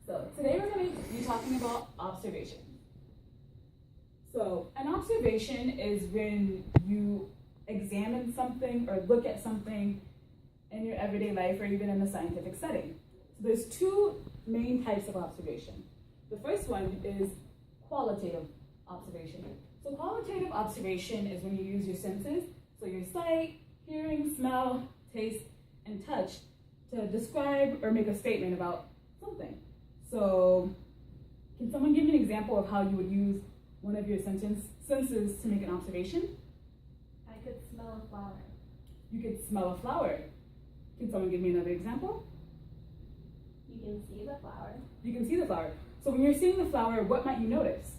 So today we're going to be talking about observation. So an observation is when you examine something or look at something in your everyday life or even in a scientific setting. So there's two main types of observation. The first one is qualitative observation. So qualitative observation is when you use your senses, so your sight, hearing, smell, taste, and touch to describe or make a statement about something. So can someone give me an example of how you would use one of your senses to make an observation? I could smell a flower. You could smell a flower. Can someone give me another example? You can see the flower. You can see the flower. So when you're seeing the flower, what might you notice?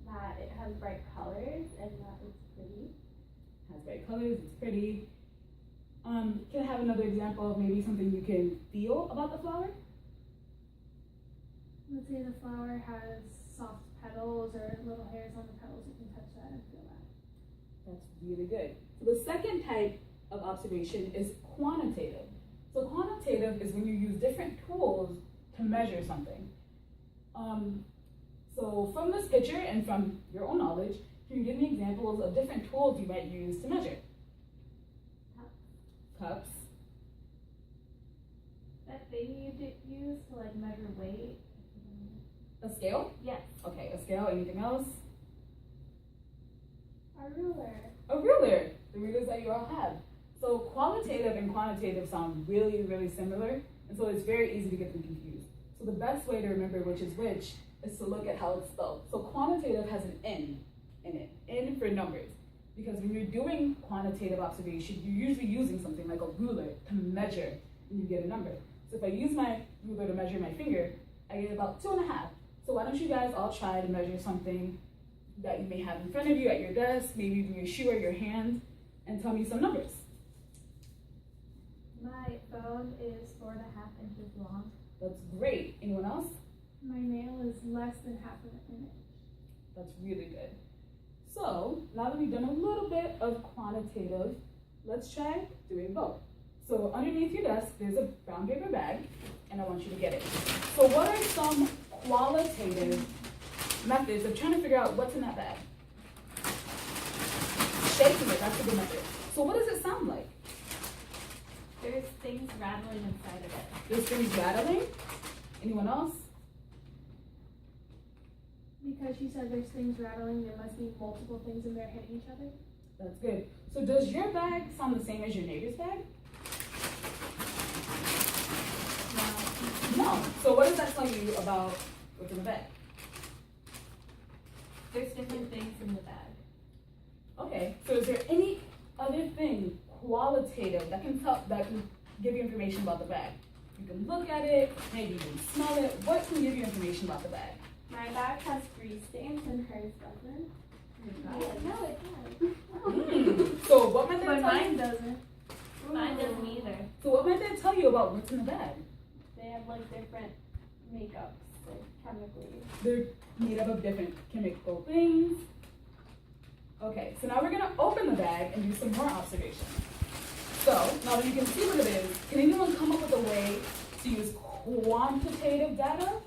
That it has bright colors and that it's pretty. It has bright colors, it's pretty. Can I have another example of maybe something you can feel about the flower? Let's say the flower has soft petals or little hairs on the petals. You can touch that and feel that. That's really good. So the second type of observation is quantitative. So quantitative is when you use different tools to measure something. So from this picture and from your own knowledge, can you give me examples of different tools you might use to measure? Cups. That thing you use to like measure weight. A scale? Yes. Okay, a scale. Anything else? A ruler. A ruler. The rulers that you all have. So qualitative and quantitative sound really, really similar, and so it's very easy to get them confused. So the best way to remember which is which is to look at how it's spelled. So quantitative has an N in it, N for numbers, because when you're doing quantitative observation, you're usually using something like a ruler to measure, and you get a number. So if I use my ruler to measure my finger, I get about 2.5. So why don't you guys all try to measure something that you may have in front of you at your desk, maybe even your shoe or your hand, and tell me some numbers. My phone is 4.5 inches long. That's great. Anyone else? My nail is less than half of an inch. That's really good. So now that we've done a little bit of quantitative, let's try doing both. So underneath your desk, there's a brown paper bag, and I want you to get it. So what are some qualitative methods of trying to figure out what's in that bag? Shaking it, that's a good method. So what does it sound like? There's things rattling inside of it. There's things rattling. Anyone else? Because she said there's things rattling, there must be multiple things in there hitting each other. That's good. So does your bag sound the same as your neighbor's bag? No. So what does that tell you about what's in the bag? There's different things in the bag. Okay. So is there any other thing qualitative that can give you information about the bag? You can look at it, maybe you can smell it. What can give you information about the bag? My bag has grease stains and hers doesn't. No, it does. So what might that But tell mine you? doesn't. Mine doesn't either. So what might that tell you about what's in the bag? They have like different makeups, like chemically. They're made up of different chemical things. Okay, so now we're gonna open the bag and do some more observations. So now that you can see what it is, can anyone come up with a way to use quantitative data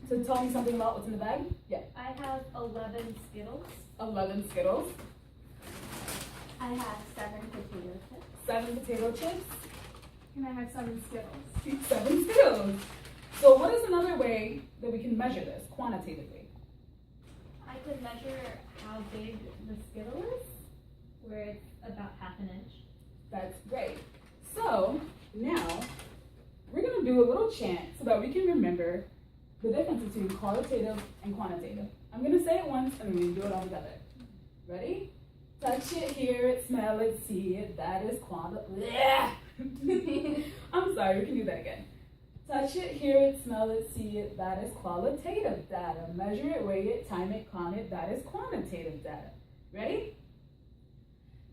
to tell me something about what's in the bag? Yeah. I have 11 Skittles. 11 Skittles, I have 7 potato chips. 7 potato chips, And I have 7 Skittles. 7 Skittles. So what is another way that we can measure this quantitatively? I could measure how big the Skittle is, where it's about half an inch. That's great. So now we're gonna do a little chant so that we can remember the difference between qualitative and quantitative. I'm gonna say it once and then we're gonna do it all together. Ready? Touch it, hear it, smell it, see it. That is quantitative. I'm sorry, we can do that again. Touch it, hear it, smell it, see it. That is qualitative data. Measure it, weigh it, time it, count it. That is quantitative data. Ready?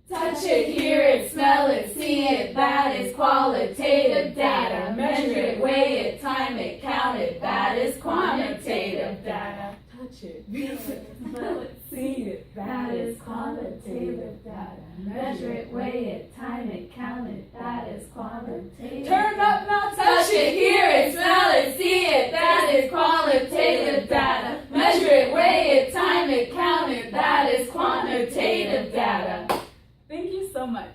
Touch it, hear it, smell it, see it, that is qualitative data. Measure it, weigh it, time it, count it, that is quantitative data. Touch it, Hear it, smell it, see it, That is qualitative data. Measure it, weigh it, time it, count it, that is qualitative. Turn up now, Touch it, hear it, smell it, see it, that it, count it, that is quantitative data. Thank you so much.